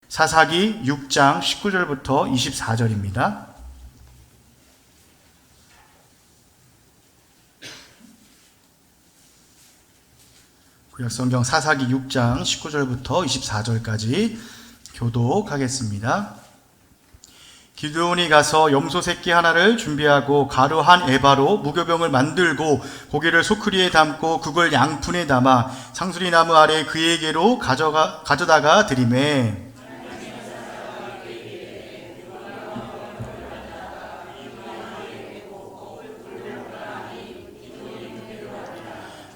사사기 6장 19절부터 24절입니다. 구약성경 사사기 6장 19절부터 24절까지 교독하겠습니다. 기드온이 가서 염소 새끼 하나를 준비하고 가루 한 에바로 무교병을 만들고 고기를 소쿠리에 담고 그걸 양푼에 담아 상수리 나무 아래 그에게로 가져다가 드리매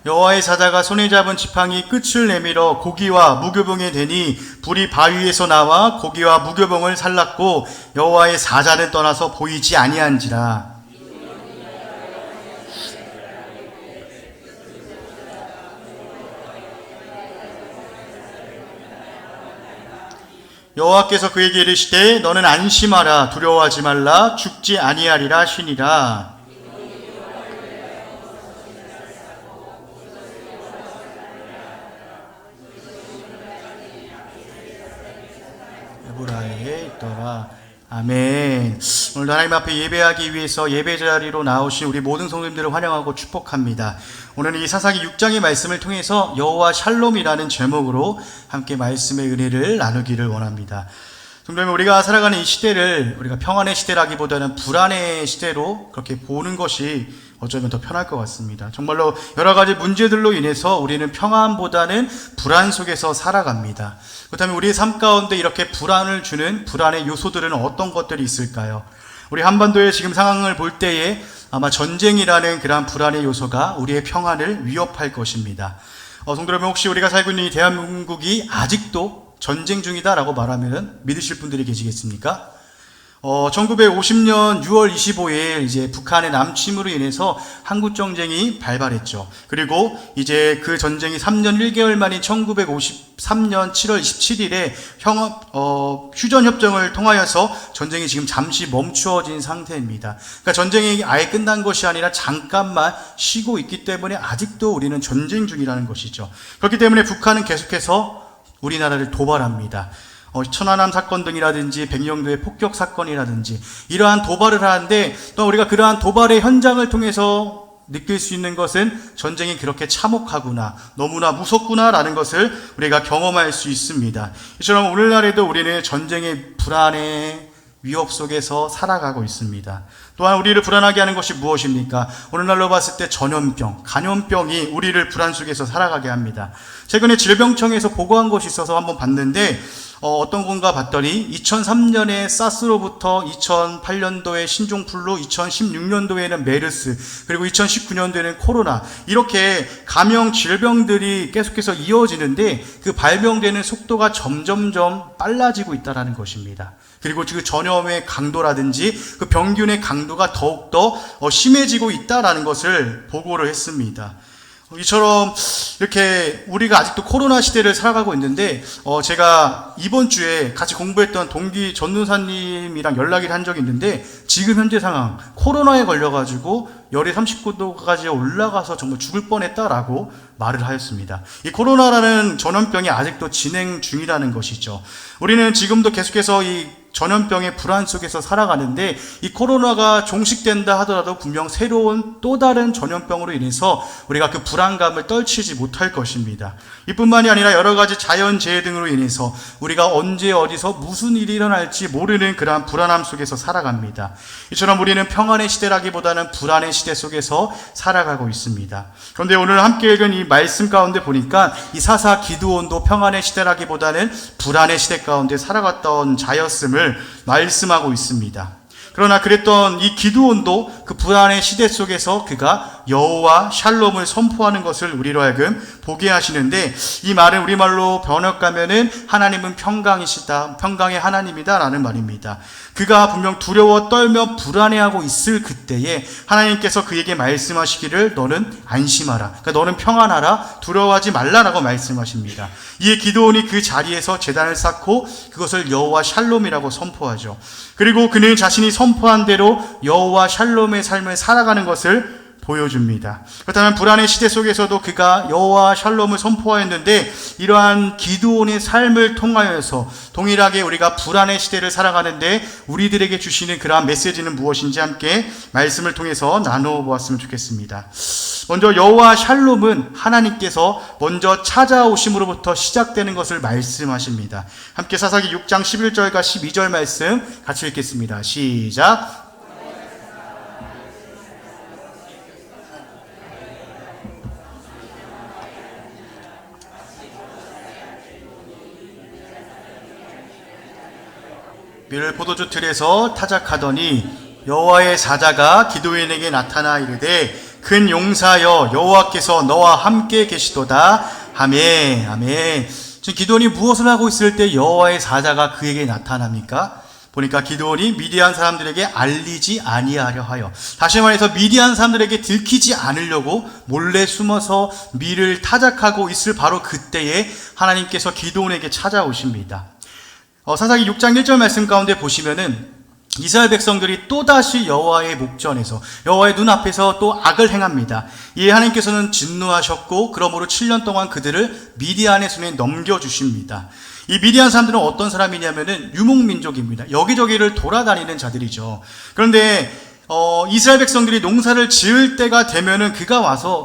여호와의 사자가 손에 잡은 지팡이 끝을 내밀어 고기와 무교병에 대니 불이 바위에서 나와 고기와 무교병을 살랐고 여호와의 사자는 떠나서 보이지 아니한지라. 여호와께서 그에게 이르시되 너는 안심하라 두려워하지 말라 죽지 아니하리라 하시니라. 에브라에 있더라. 아멘. 오늘도 하나님 앞에 예배하기 위해서 예배 자리로 나오신 우리 모든 성도님들을 환영하고 축복합니다. 오늘은 이 사사기 6장의 말씀을 통해서 여호와 샬롬이라는 제목으로 함께 말씀의 은혜를 나누기를 원합니다. 성도님, 우리가 살아가는 이 시대를 우리가 평안의 시대라기보다는 불안의 시대로 그렇게 보는 것이 어쩌면 더 편할 것 같습니다. 정말로 여러 가지 문제들로 인해서 우리는 평안보다는 불안 속에서 살아갑니다. 그렇다면 우리의 삶 가운데 이렇게 불안을 주는 불안의 요소들은 어떤 것들이 있을까요? 우리 한반도의 지금 상황을 볼 때에 아마 전쟁이라는 그러한 불안의 요소가 우리의 평안을 위협할 것입니다. 성도 여러분, 혹시 우리가 살고 있는 이 대한민국이 아직도 전쟁 중이다라고 말하면 믿으실 분들이 계시겠습니까? 1950년 6월 25일 이제 북한의 남침으로 인해서 한국전쟁이 발발했죠. 그리고 이제 그 전쟁이 3년 1개월 만인 1953년 7월 27일에 휴전협정을 통하여서 전쟁이 지금 잠시 멈추어진 상태입니다. 그러니까 전쟁이 아예 끝난 것이 아니라 잠깐만 쉬고 있기 때문에 아직도 우리는 전쟁 중이라는 것이죠. 그렇기 때문에 북한은 계속해서 우리나라를 도발합니다. 천안함 사건 등이라든지 백령도의 폭격 사건이라든지 이러한 도발을 하는데 또 우리가 그러한 도발의 현장을 통해서 느낄 수 있는 것은 전쟁이 그렇게 참혹하구나, 너무나 무섭구나라는 것을 우리가 경험할 수 있습니다. 이처럼 오늘날에도 우리는 전쟁의 불안의 위협 속에서 살아가고 있습니다. 또한 우리를 불안하게 하는 것이 무엇입니까? 오늘날로 봤을 때 전염병, 간염병이 우리를 불안 속에서 살아가게 합니다. 최근에 질병청에서 보고한 것이 있어서 한번 봤는데 어떤 건가 봤더니 2003년에 사스로부터 2008년도에 신종플루, 2016년도에는 메르스, 그리고 2019년도에는 코로나, 이렇게 감염 질병들이 계속해서 이어지는데 그 발병되는 속도가 점점점 빨라지고 있다는 것입니다. 그리고 그 전염의 강도라든지 그 병균의 강도가 더욱더 심해지고 있다는 것을 보고를 했습니다. 이처럼 이렇게 우리가 아직도 코로나 시대를 살아가고 있는데 제가 이번 주에 같이 공부했던 동기 전도사님이랑 연락을 한 적이 있는데 지금 현재 상황 코로나에 걸려가지고 열이 39도까지 올라가서 정말 죽을 뻔했다라고 말을 하였습니다. 이 코로나라는 전염병이 아직도 진행 중이라는 것이죠. 우리는 지금도 계속해서 이 전염병의 불안 속에서 살아가는데 이 코로나가 종식된다 하더라도 분명 새로운 또 다른 전염병으로 인해서 우리가 그 불안감을 떨치지 못할 것입니다. 이뿐만이 아니라 여러 가지 자연재해 등으로 인해서 우리가 언제 어디서 무슨 일이 일어날지 모르는 그러한 불안함 속에서 살아갑니다. 이처럼 우리는 평안의 시대라기보다는 불안의 시대 속에서 살아가고 있습니다. 그런데 오늘 함께 읽은 이 말씀 가운데 보니까 이 사사 기드온도 평안의 시대라기보다는 불안의 시대 가운데 살아갔던 자였음을 말씀하고 있습니다. 그러나 그랬던 이 기드온도 그 불안의 시대 속에서 그가 여호와 샬롬을 선포하는 것을 우리로 하여금 보게 하시는데, 이 말은 우리말로 번역하면은 하나님은 평강이시다, 평강의 하나님이다 라는 말입니다. 그가 분명 두려워 떨며 불안해하고 있을 그때에 하나님께서 그에게 말씀하시기를 너는 안심하라, 그러니까 너는 평안하라, 두려워하지 말라라고 말씀하십니다. 이에 기드온이 그 자리에서 제단을 쌓고 그것을 여호와 샬롬이라고 선포하죠. 그리고 그는 자신이 선포한 대로 여호와 샬롬의 삶을 살아가는 것을 보여줍니다. 그렇다면 불안의 시대 속에서도 그가 여호와 샬롬을 선포하였는데, 이러한 기드온의 삶을 통하여서 동일하게 우리가 불안의 시대를 살아가는데 우리들에게 주시는 그러한 메시지는 무엇인지 함께 말씀을 통해서 나누어 보았으면 좋겠습니다. 먼저 여호와 샬롬은 하나님께서 먼저 찾아오심으로부터 시작되는 것을 말씀하십니다. 함께 사사기 6장 11절과 12절 말씀 같이 읽겠습니다. 시작. 밀 포도주 틀에서 타작하더니 여호와의 사자가 기드온에게 나타나 이르되 큰 용사여 여호와께서 너와 함께 계시도다. 아멘. 아멘. 지금 기드온이 무엇을 하고 있을 때 여호와의 사자가 그에게 나타납니까? 보니까 기드온이 미디안 사람들에게 알리지 아니하려 하여, 다시 말해서 미디안 사람들에게 들키지 않으려고 몰래 숨어서 밀을 타작하고 있을 바로 그때에 하나님께서 기드온에게 찾아오십니다. 사사기 6장 1절 말씀 가운데 보시면은 이스라엘 백성들이 또다시 여호와의 목전에서 여호와의 눈앞에서 또 악을 행합니다. 이에 하나님께서는 진노하셨고 그러므로 7년 동안 그들을 미디안의 손에 넘겨주십니다. 이 미디안 사람들은 어떤 사람이냐면은 유목민족입니다. 여기저기를 돌아다니는 자들이죠. 그런데 이스라엘 백성들이 농사를 지을 때가 되면은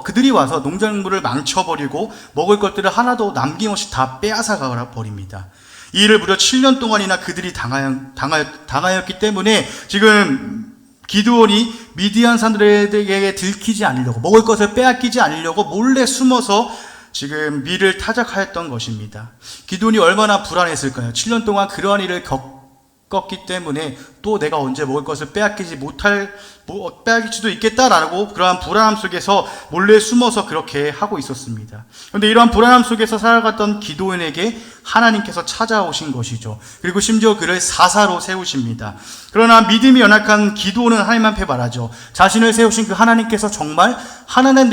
그들이 와서 농작물을 망쳐버리고 먹을 것들을 하나도 남김없이 다 빼앗아가 버립니다. 이 일을 무려 7년 동안이나 그들이 당하였기 때문에 지금 기드온이 미디안 사람들에게 들키지 않으려고, 먹을 것을 빼앗기지 않으려고 몰래 숨어서 지금 밀을 타작하였던 것입니다. 기드온이 얼마나 불안했을까요? 7년 동안 그러한 일을 겪었기 때문에 또 내가 언제 먹을 것을 빼앗길 수도 있겠다라고 그러한 불안함 속에서 몰래 숨어서 그렇게 하고 있었습니다. 그런데 이러한 불안함 속에서 살아갔던 기드온에게 하나님께서 찾아오신 것이죠. 그리고 심지어 그를 사사로 세우십니다. 그러나 믿음이 연약한 기드온은 하나님 앞에 말하죠. 자신을 세우신 그 하나님께서 정말 하나님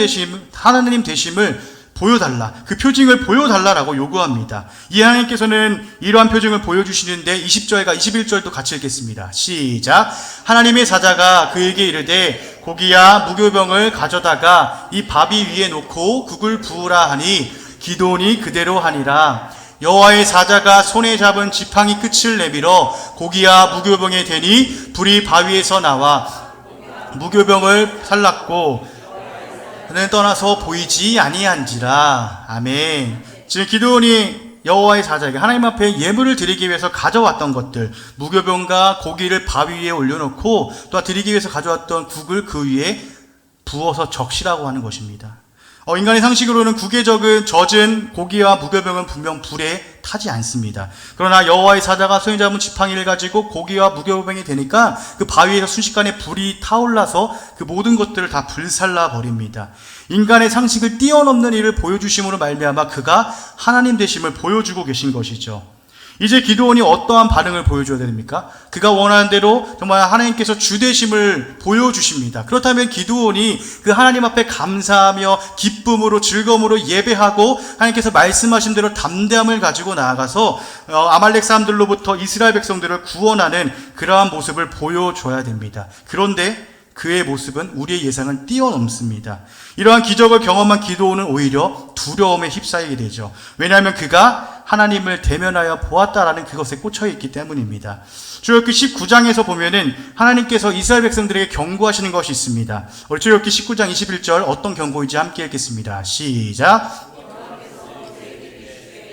되심을 보여달라, 그 표징을 보여달라라고 요구합니다. 이 하나님께서는 이러한 표징을 보여주시는데 20절과 21절도 같이 읽겠습니다. 시작. 하나님의 사자가 그에게 이르되 고기야 무교병을 가져다가 이 바위 위에 놓고 국을 부으라 하니 기드온이 그대로 하니라. 여호와의 사자가 손에 잡은 지팡이 끝을 내밀어 고기야 무교병에 대니 불이 바위에서 나와 무교병을 살랐고 그는 떠나서 보이지 아니한지라. 아멘. 지금 기드온이 여호와의 사자에게 하나님 앞에 예물을 드리기 위해서 가져왔던 것들, 무교병과 고기를 바위 위에 올려놓고 또 드리기 위해서 가져왔던 국을 그 위에 부어서 적시라고 하는 것입니다. 인간의 상식으로는 국에 젖은 고기와 무교병은 분명 불에 타지 않습니다. 그러나 여호와의 사자가 손에 잡은 지팡이를 가지고 고기와 무교병이 되니까 그 바위에서 순식간에 불이 타올라서 그 모든 것들을 다 불살라 버립니다. 인간의 상식을 뛰어넘는 일을 보여주심으로 말미암아 그가 하나님 되심을 보여주고 계신 것이죠. 이제 기드온이 어떠한 반응을 보여줘야 됩니까? 그가 원하는 대로 정말 하나님께서 주되심을 보여주십니다. 그렇다면 기드온이 그 하나님 앞에 감사하며 기쁨으로 즐거움으로 예배하고 하나님께서 말씀하신 대로 담대함을 가지고 나아가서 아말렉 사람들로부터 이스라엘 백성들을 구원하는 그러한 모습을 보여줘야 됩니다. 그런데 그의 모습은 우리의 예상을 뛰어넘습니다. 이러한 기적을 경험한 기드온은 오히려 두려움에 휩싸이게 되죠. 왜냐하면 그가 하나님을 대면하여 보았다라는 그것에 꽂혀있기 때문입니다. 출애굽기 19장에서 보면은 하나님께서 이스라엘 백성들에게 경고하시는 것이 있습니다. 우리 출애굽기 19장 21절 어떤 경고인지 함께 읽겠습니다. 시작.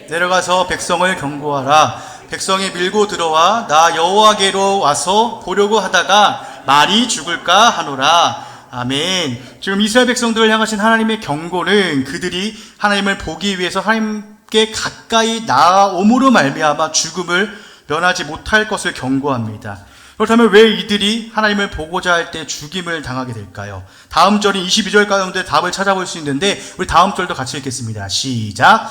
내려가서 백성을 경고하라. 백성이 밀고 들어와 나 여호와께로 와서 보려고 하다가 말이 죽을까 하노라. 아멘. 지금 이스라엘 백성들을 향하신 하나님의 경고는 그들이 하나님을 보기 위해서 하나님께 가까이 나아옴으로 말미암아 죽음을 면하지 못할 것을 경고합니다. 그렇다면 왜 이들이 하나님을 보고자 할 때 죽임을 당하게 될까요? 다음 절인 22절 가운데 답을 찾아볼 수 있는데 우리 다음 절도 같이 읽겠습니다. 시작.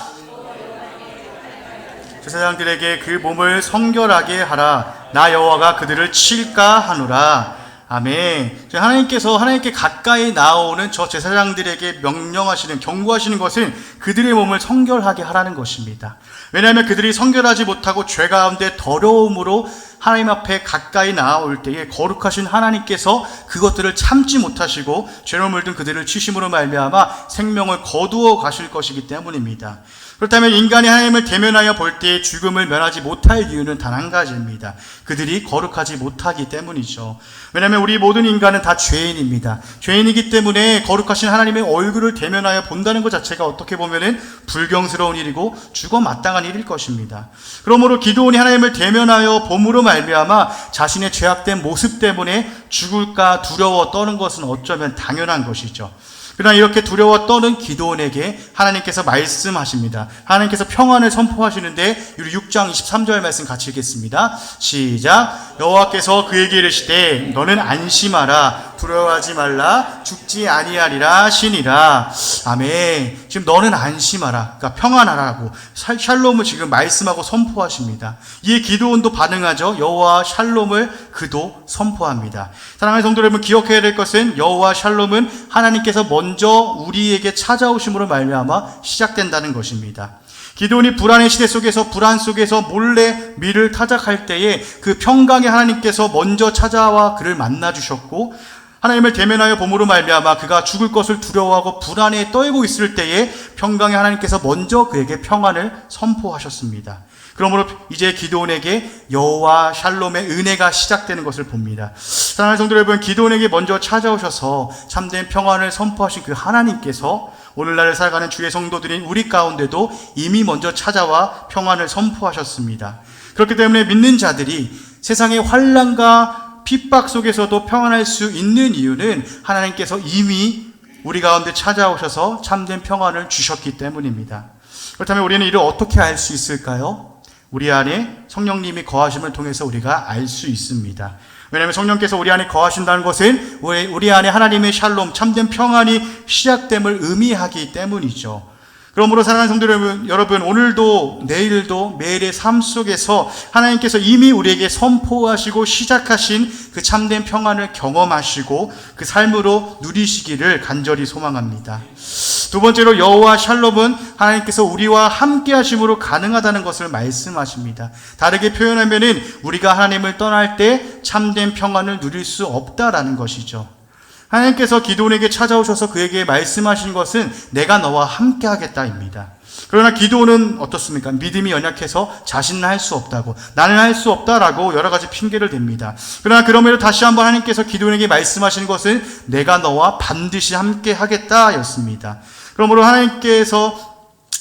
제사장들에게 그 몸을 성결하게 하라. 나 여호와가 그들을 칠까 하노라. 아멘. 하나님께 가까이 나오는 저 제사장들에게 명령하시는, 경고하시는 것은 그들의 몸을 성결하게 하라는 것입니다. 왜냐하면 그들이 성결하지 못하고 죄 가운데 더러움으로 하나님 앞에 가까이 나아올 때에 거룩하신 하나님께서 그것들을 참지 못하시고 죄로 물든 그들을 치심으로 말미암아 생명을 거두어 가실 것이기 때문입니다. 그렇다면 인간이 하나님을 대면하여 볼 때에 죽음을 면하지 못할 이유는 단 한 가지입니다. 그들이 거룩하지 못하기 때문이죠. 왜냐하면 우리 모든 인간은 다 죄인입니다. 죄인이기 때문에 거룩하신 하나님의 얼굴을 대면하여 본다는 것 자체가 어떻게 보면은 불경스러운 일이고 죽어 마땅한 일일 것입니다. 그러므로 기드온이 하나님을 대면하여 봄으로 말미암아 자신의 죄악된 모습 때문에 죽을까 두려워 떠는 것은 어쩌면 당연한 것이죠. 그러나 이렇게 두려워 떠는 기드온에게 하나님께서 말씀하십니다. 하나님께서 평안을 선포하시는데 우리 6장 23절 말씀 같이 읽겠습니다. 시작. 여호와께서 그에게 이르시되 너는 안심하라, 두려워하지 말라, 죽지 아니하리라 하시니라. 아멘. 지금 너는 안심하라, 그러니까 평안하라고 샬롬을 지금 말씀하고 선포하십니다. 이에 기드온도 반응하죠. 여호와 샬롬을 그도 선포합니다. 사랑하는 성도 여러분, 기억해야 될 것은 여호와 샬롬은 하나님께서 먼저 우리에게 찾아오심으로 말미암아 시작된다는 것입니다. 기드온이 불안의 시대 속에서, 불안 속에서 몰래 미를 타작할 때에 그 평강의 하나님께서 먼저 찾아와 그를 만나 주셨고, 하나님을 대면하여 봄으로 말미암아 그가 죽을 것을 두려워하고 불안에 떨고 있을 때에 평강의 하나님께서 먼저 그에게 평안을 선포하셨습니다. 그러므로 이제 기드온에게 여호와 샬롬의 은혜가 시작되는 것을 봅니다. 사랑하는 성도 여러분, 기드온에게 먼저 찾아오셔서 참된 평안을 선포하신 그 하나님께서 오늘날 살아가는 주의 성도들인 우리 가운데도 이미 먼저 찾아와 평안을 선포하셨습니다. 그렇기 때문에 믿는 자들이 세상의 환난과 핍박 속에서도 평안할 수 있는 이유는 하나님께서 이미 우리 가운데 찾아오셔서 참된 평안을 주셨기 때문입니다. 그렇다면 우리는 이를 어떻게 알 수 있을까요? 우리 안에 성령님이 거하심을 통해서 우리가 알 수 있습니다. 왜냐하면 성령께서 우리 안에 거하신다는 것은 우리 안에 하나님의 샬롬, 참된 평안이 시작됨을 의미하기 때문이죠. 그러므로 사랑하는 성도 여러분, 오늘도 내일도 매일의 삶 속에서 하나님께서 이미 우리에게 선포하시고 시작하신 그 참된 평안을 경험하시고 그 삶으로 누리시기를 간절히 소망합니다. 두 번째로 여호와 샬롬은 하나님께서 우리와 함께 하심으로 가능하다는 것을 말씀하십니다. 다르게 표현하면은 우리가 하나님을 떠날 때 참된 평안을 누릴 수 없다라는 것이죠. 하나님께서 기드온에게 찾아오셔서 그에게 말씀하신 것은 내가 너와 함께 하겠다입니다. 그러나 기드온은 어떻습니까? 믿음이 연약해서 자신은 할 수 없다고, 나는 할 수 없다라고 여러 가지 핑계를 댑니다. 그러나 그럼에도 다시 한번 하나님께서 기드온에게 말씀하신 것은 내가 너와 반드시 함께 하겠다였습니다. 그러므로 하나님께서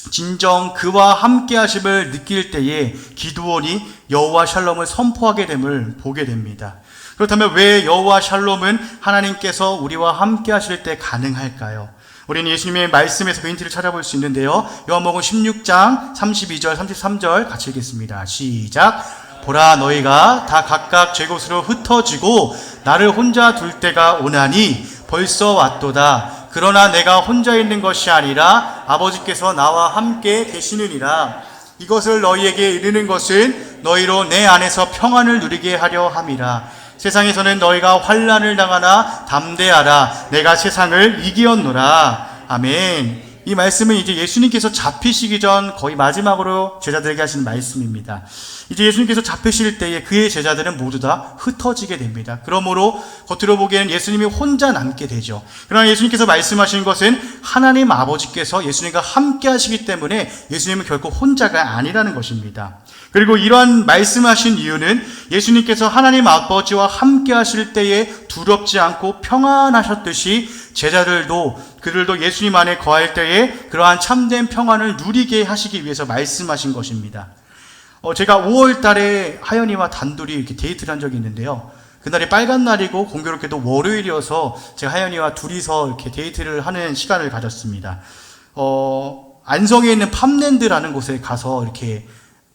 진정 그와 함께 하심을 느낄 때에 기드온이 여호와 샬롬을 선포하게 됨을 보게 됩니다. 그렇다면 왜 여호와 샬롬은 하나님께서 우리와 함께 하실 때 가능할까요? 우리는 예수님의 말씀에서 그 힌트를 찾아볼 수 있는데요. 요한복음 16장 32절 33절 같이 읽겠습니다. 시작. 보라, 너희가 다 각각 제 곳으로 흩어지고 나를 혼자 둘 때가 오나니 벌써 왔도다. 그러나 내가 혼자 있는 것이 아니라 아버지께서 나와 함께 계시느니라. 이것을 너희에게 이르는 것은 너희로 내 안에서 평안을 누리게 하려 함이라. 세상에서는 너희가 환난을 당하나 담대하라. 내가 세상을 이기었노라. 아멘. 이 말씀은 이제 예수님께서 잡히시기 전 거의 마지막으로 제자들에게 하신 말씀입니다. 이제 예수님께서 잡히실 때에 그의 제자들은 모두 다 흩어지게 됩니다. 그러므로 겉으로 보기에는 예수님이 혼자 남게 되죠. 그러나 예수님께서 말씀하신 것은 하나님 아버지께서 예수님과 함께 하시기 때문에 예수님은 결코 혼자가 아니라는 것입니다. 그리고 이러한 말씀하신 이유는 예수님께서 하나님 아버지와 함께 하실 때에 두렵지 않고 평안하셨듯이 그들도 예수님 안에 거할 때에 그러한 참된 평안을 누리게 하시기 위해서 말씀하신 것입니다. 제가 5월 달에 하연이와 단둘이 이렇게 데이트를 한 적이 있는데요. 그날이 빨간 날이고 공교롭게도 월요일이어서 제가 하연이와 둘이서 이렇게 데이트를 하는 시간을 가졌습니다. 안성에 있는 팜랜드라는 곳에 가서 이렇게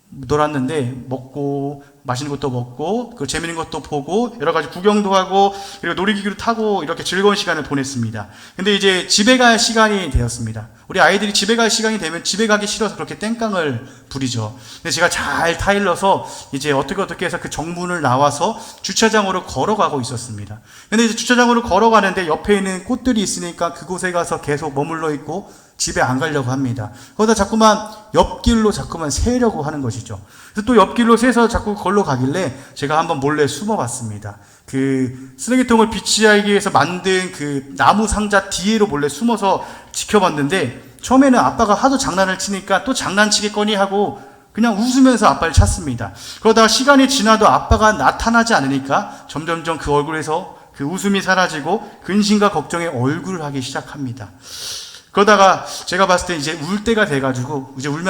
놀았는데 먹고 맛있는 것도 먹고, 그 재밌는 것도 보고, 여러 가지 구경도 하고, 그리고 놀이기구를 타고 이렇게 즐거운 시간을 보냈습니다. 근데 이제 집에 갈 시간이 되었습니다. 우리 아이들이 집에 갈 시간이 되면 집에 가기 싫어서 그렇게 땡깡을 부리죠. 근데 제가 잘 타일러서 이제 어떻게 해서 그 정문을 나와서 주차장으로 걸어가고 있었습니다. 근데 이제 주차장으로 걸어가는데 옆에 있는 꽃들이 있으니까 그곳에 가서 계속 머물러 있고 집에 안 가려고 합니다. 거기다 자꾸만 옆길로 자꾸만 새려고 하는 것이죠. 그래서 또 옆길로 새서 자꾸 걸로 가길래 제가 한번 몰래 숨어봤습니다. 그 쓰레기통을 비치하기 위해서 만든 그 나무 상자 뒤로 몰래 숨어서 지켜봤는데 처음에는 아빠가 하도 장난을 치니까 또 장난치겠거니 하고 그냥 웃으면서 아빠를 찾습니다. 그러다가 시간이 지나도 아빠가 나타나지 않으니까 점점점 그 얼굴에서 그 웃음이 사라지고 근심과 걱정에 얼굴을 하기 시작합니다. 그러다가 제가 봤을 때 이제 울 때가 돼가지고 이제 울면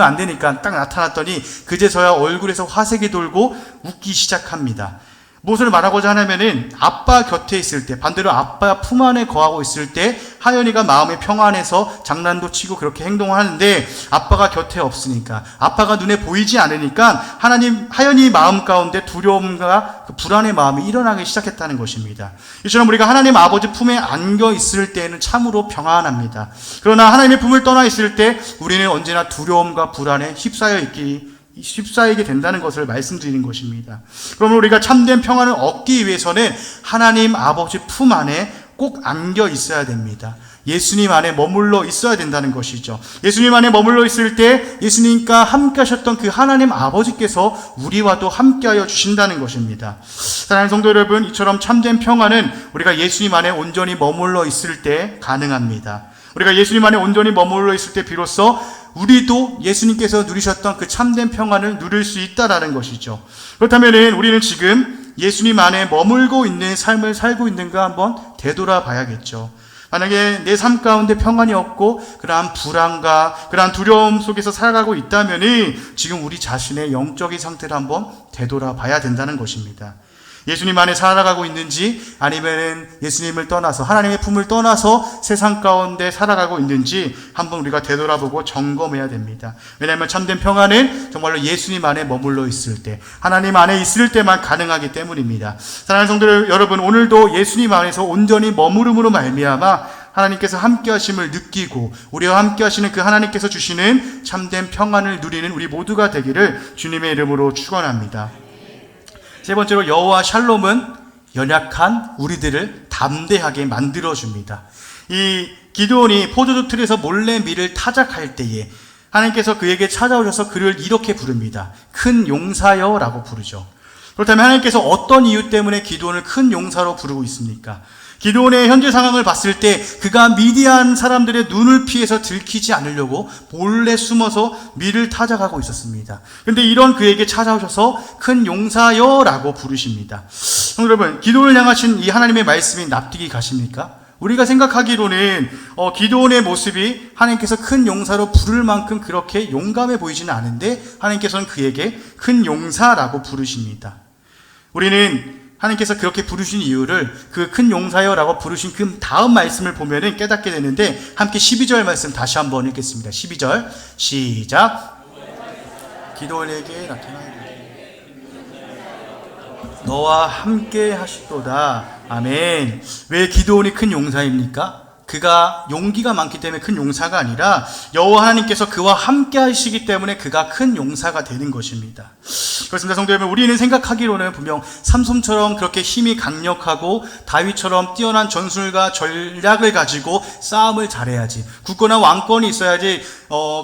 안 되니까 딱 나타났더니 그제서야 얼굴에서 화색이 돌고 웃기 시작합니다. 무엇을 말하고자 하냐면은 아빠 곁에 있을 때, 반대로 아빠 품 안에 거하고 있을 때 하연이가 마음의 평안해서 장난도 치고 그렇게 행동하는데 아빠가 곁에 없으니까, 아빠가 눈에 보이지 않으니까 하연이 마음 가운데 두려움과 그 불안의 마음이 일어나기 시작했다는 것입니다. 이처럼 우리가 하나님 아버지 품에 안겨 있을 때에는 참으로 평안합니다. 그러나 하나님의 품을 떠나 있을 때 우리는 언제나 두려움과 불안에 휩싸이게 된다는 것을 말씀드리는 것입니다. 그러면 우리가 참된 평안을 얻기 위해서는 하나님 아버지 품 안에 꼭 안겨 있어야 됩니다. 예수님 안에 머물러 있어야 된다는 것이죠. 예수님 안에 머물러 있을 때 예수님과 함께 하셨던 그 하나님 아버지께서 우리와도 함께하여 주신다는 것입니다. 사랑하는 성도 여러분, 이처럼 참된 평안은 우리가 예수님 안에 온전히 머물러 있을 때 가능합니다. 우리가 예수님 안에 온전히 머물러 있을 때 비로소 우리도 예수님께서 누리셨던 그 참된 평안을 누릴 수 있다라는 것이죠. 그렇다면 우리는 지금 예수님 안에 머물고 있는 삶을 살고 있는가 한번 되돌아봐야겠죠. 만약에 내 삶 가운데 평안이 없고 그러한 불안과 그러한 두려움 속에서 살아가고 있다면 지금 우리 자신의 영적인 상태를 한번 되돌아봐야 된다는 것입니다. 예수님 안에 살아가고 있는지 아니면 예수님을 떠나서 하나님의 품을 떠나서 세상 가운데 살아가고 있는지 한번 우리가 되돌아보고 점검해야 됩니다. 왜냐하면 참된 평안은 정말로 예수님 안에 머물러 있을 때, 하나님 안에 있을 때만 가능하기 때문입니다. 사랑하는 성도 여러분, 오늘도 예수님 안에서 온전히 머무름으로 말미암아 하나님께서 함께 하심을 느끼고 우리와 함께 하시는 그 하나님께서 주시는 참된 평안을 누리는 우리 모두가 되기를 주님의 이름으로 축원합니다. 세 번째로, 여호와 샬롬은 연약한 우리들을 담대하게 만들어줍니다. 이 기드온이 포도주 틀에서 몰래 밀을 타작할 때에 하나님께서 그에게 찾아오셔서 그를 이렇게 부릅니다. 큰 용사여 라고 부르죠. 그렇다면 하나님께서 어떤 이유 때문에 기드온을 큰 용사로 부르고 있습니까? 기드온의 현재 상황을 봤을 때 그가 미디안 사람들의 눈을 피해서 들키지 않으려고 몰래 숨어서 밀을 타작하고 있었습니다. 그런데 이런 그에게 찾아오셔서 큰 용사여라고 부르십니다. 여러분, 기드온을 향하신 이 하나님의 말씀이 납득이 가십니까? 우리가 생각하기로는 기드온의 모습이 하나님께서 큰 용사로 부를 만큼 그렇게 용감해 보이지는 않은데 하나님께서는 그에게 큰 용사라고 부르십니다. 우리는 하나님께서 그렇게 부르신 이유를 그 큰 용사여라고 부르신 그 다음 말씀을 보면은 깨닫게 되는데, 함께 12절 말씀 다시 한번 읽겠습니다. 12절 시작. 기드온에게 나타나리니 너와 함께 하시도다. 아멘. 왜 기드온이 큰 용사입니까? 그가 용기가 많기 때문에 큰 용사가 아니라 여호와 하나님께서 그와 함께 하시기 때문에 그가 큰 용사가 되는 것입니다. 그렇습니다. 성도 여러분, 우리는 생각하기로는 분명 삼손처럼 그렇게 힘이 강력하고 다윗처럼 뛰어난 전술과 전략을 가지고 싸움을 잘해야지, 굳건한 왕권이 있어야지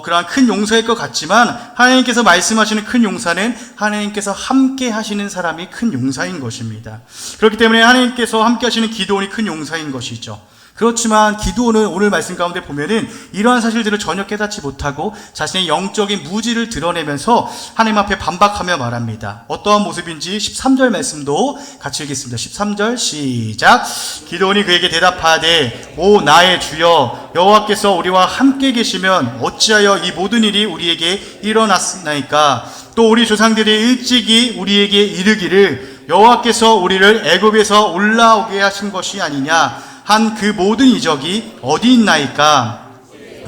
그러한 큰 용사일 것 같지만, 하나님께서 말씀하시는 큰 용사는 하나님께서 함께 하시는 사람이 큰 용사인 것입니다. 그렇기 때문에 하나님께서 함께 하시는 기드온이 큰 용사인 것이죠. 그렇지만 기드온은 오늘 말씀 가운데 보면은 이러한 사실들을 전혀 깨닫지 못하고 자신의 영적인 무지를 드러내면서 하나님 앞에 반박하며 말합니다. 어떠한 모습인지 13절 말씀도 같이 읽겠습니다. 13절 시작. 기드온이 그에게 대답하되 오 나의 주여, 여호와께서 우리와 함께 계시면 어찌하여 이 모든 일이 우리에게 일어났나이까? 또 우리 조상들이 일찍이 우리에게 이르기를 여호와께서 우리를 애굽에서 올라오게 하신 것이 아니냐 한 그 모든 이적이 어디 있나이까?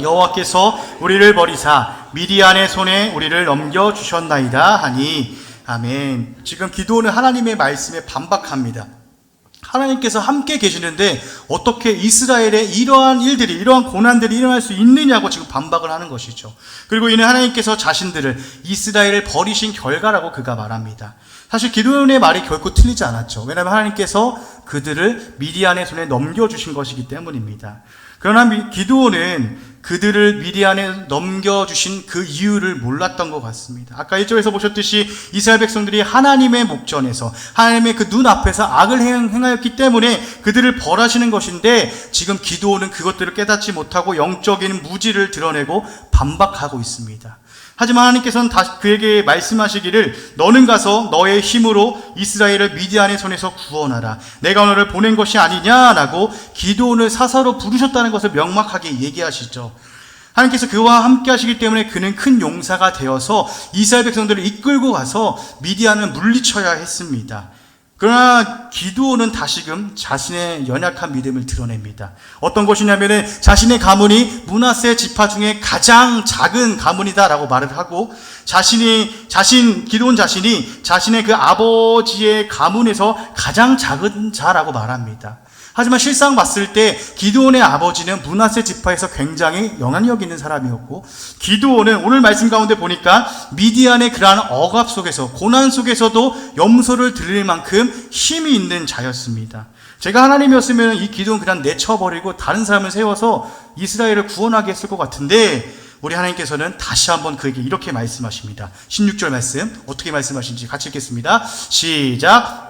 여호와께서 우리를 버리사 미디안의 손에 우리를 넘겨주셨나이다 하니, 아멘. 지금 기도는 하나님의 말씀에 반박합니다. 하나님께서 함께 계시는데 어떻게 이스라엘에 이러한 일들이, 이러한 고난들이 일어날 수 있느냐고 지금 반박을 하는 것이죠. 그리고 이는 하나님께서 자신들을, 이스라엘을 버리신 결과라고 그가 말합니다. 사실 기도원의 말이 결코 틀리지 않았죠. 왜냐하면 하나님께서 그들을 미디안의 손에 넘겨주신 것이기 때문입니다. 그러나 기드온은 그들을 미디안에 넘겨주신 그 이유를 몰랐던 것 같습니다. 아까 1절에서 보셨듯이 이스라엘 백성들이 하나님의 목전에서, 하나님의 그 눈앞에서 악을 행하였기 때문에 그들을 벌하시는 것인데, 지금 기드온은 그것들을 깨닫지 못하고 영적인 무지를 드러내고 반박하고 있습니다. 하지만 하나님께서는 다시 그에게 말씀하시기를, 너는 가서 너의 힘으로 이스라엘을 미디안의 손에서 구원하라. 내가 너를 보낸 것이 아니냐라고 기드온을 사사로 부르셨다는 것을 명확하게 얘기하시죠. 하나님께서 그와 함께 하시기 때문에 그는 큰 용사가 되어서 이스라엘 백성들을 이끌고 가서 미디안을 물리쳐야 했습니다. 그러나 기드온은 다시금 자신의 연약한 믿음을 드러냅니다. 어떤 것이냐면은 자신의 가문이 므낫세 지파 중에 가장 작은 가문이다라고 말을 하고, 기드온 자신이 자신의 그 아버지의 가문에서 가장 작은 자라고 말합니다. 하지만 실상 봤을 때 기드온의 아버지는 므낫세 지파에서 굉장히 영향력 있는 사람이었고, 기드온은 오늘 말씀 가운데 보니까 미디안의 그러한 억압 속에서, 고난 속에서도 염소를 드릴 만큼 힘이 있는 자였습니다. 제가 하나님이었으면 이 기드온 그냥 내쳐버리고 다른 사람을 세워서 이스라엘을 구원하게 했을 것 같은데, 우리 하나님께서는 다시 한번 그에게 이렇게 말씀하십니다. 16절 말씀 어떻게 말씀하신지 같이 읽겠습니다. 시작.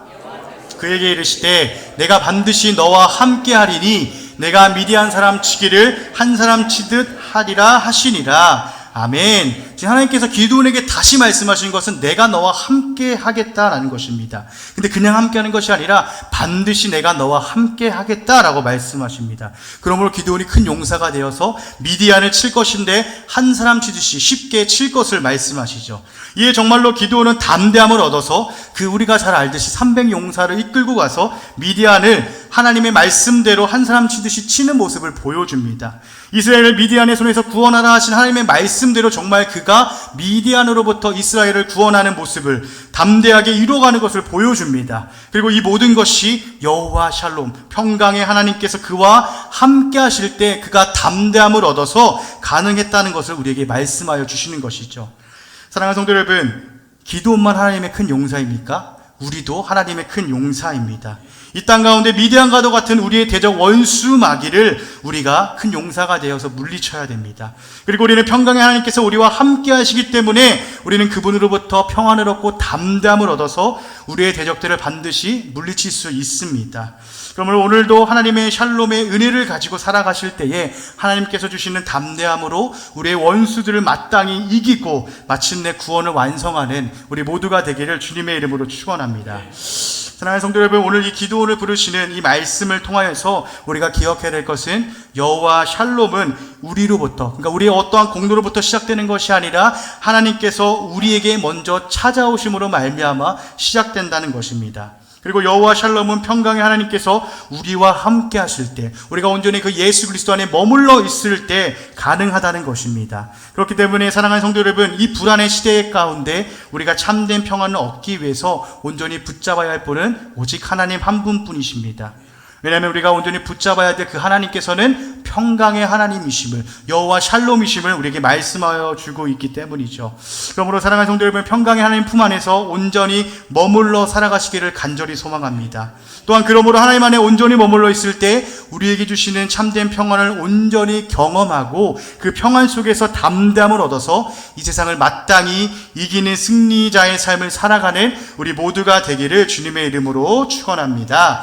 그에게 이르시되 내가 반드시 너와 함께 하리니 내가 미디안 사람 치기를 한 사람 치듯 하리라 하시니라. 아멘. 지금 하나님께서 기드온에게 다시 말씀하신 것은 내가 너와 함께 하겠다라는 것입니다. 근데 그냥 함께 하는 것이 아니라 반드시 내가 너와 함께 하겠다라고 말씀하십니다. 그러므로 기드온이 큰 용사가 되어서 미디안을 칠 것인데 한 사람 치듯이 쉽게 칠 것을 말씀하시죠. 이에 정말로 기드온은 담대함을 얻어서 우리가 잘 알듯이 300용사를 이끌고 가서 미디안을 하나님의 말씀대로 한 사람 치듯이 치는 모습을 보여줍니다. 이스라엘을 미디안의 손에서 구원하라 하신 하나님의 말씀대로 정말 그가 미디안으로부터 이스라엘을 구원하는 모습을 담대하게 이루어가는 것을 보여줍니다. 그리고 이 모든 것이 여호와 샬롬, 평강의 하나님께서 그와 함께 하실 때 그가 담대함을 얻어서 가능했다는 것을 우리에게 말씀하여 주시는 것이죠. 사랑하는 성도 여러분, 기드온만 하나님의 큰 용사입니까? 우리도 하나님의 큰 용사입니다. 이 땅 가운데 미디안과도 같은 우리의 대적 원수 마귀를 우리가 큰 용사가 되어서 물리쳐야 됩니다. 그리고 우리는 평강의 하나님께서 우리와 함께 하시기 때문에 우리는 그분으로부터 평안을 얻고 담대함을 얻어서 우리의 대적들을 반드시 물리칠 수 있습니다. 그러므로 오늘도 하나님의 샬롬의 은혜를 가지고 살아가실 때에 하나님께서 주시는 담대함으로 우리의 원수들을 마땅히 이기고 마침내 구원을 완성하는 우리 모두가 되기를 주님의 이름으로 축원합니다. 사랑하는 성도 여러분, 오늘 이 기드온을 부르시는 이 말씀을 통하여서 우리가 기억해야 될 것은 여호와 샬롬은 우리로부터, 그러니까 우리의 어떠한 공로로부터 시작되는 것이 아니라 하나님께서 우리에게 먼저 찾아오심으로 말미암아 시작된다는 것입니다. 그리고 여호와 샬롬은 평강의 하나님께서 우리와 함께 하실 때, 우리가 온전히 그 예수 그리스도 안에 머물러 있을 때 가능하다는 것입니다. 그렇기 때문에 사랑하는 성도 여러분, 이 불안의 시대 가운데 우리가 참된 평안을 얻기 위해서 온전히 붙잡아야 할 분은 오직 하나님 한 분뿐이십니다. 왜냐하면 우리가 온전히 붙잡아야 될 그 하나님께서는 평강의 하나님이심을, 여호와 샬롬이심을 우리에게 말씀하여 주고 있기 때문이죠. 그러므로 사랑하는 성도 여러분, 평강의 하나님 품 안에서 온전히 머물러 살아가시기를 간절히 소망합니다. 또한 그러므로 하나님 안에 온전히 머물러 있을 때 우리에게 주시는 참된 평안을 온전히 경험하고 그 평안 속에서 담대함을 얻어서 이 세상을 마땅히 이기는 승리자의 삶을 살아가는 우리 모두가 되기를 주님의 이름으로 축원합니다.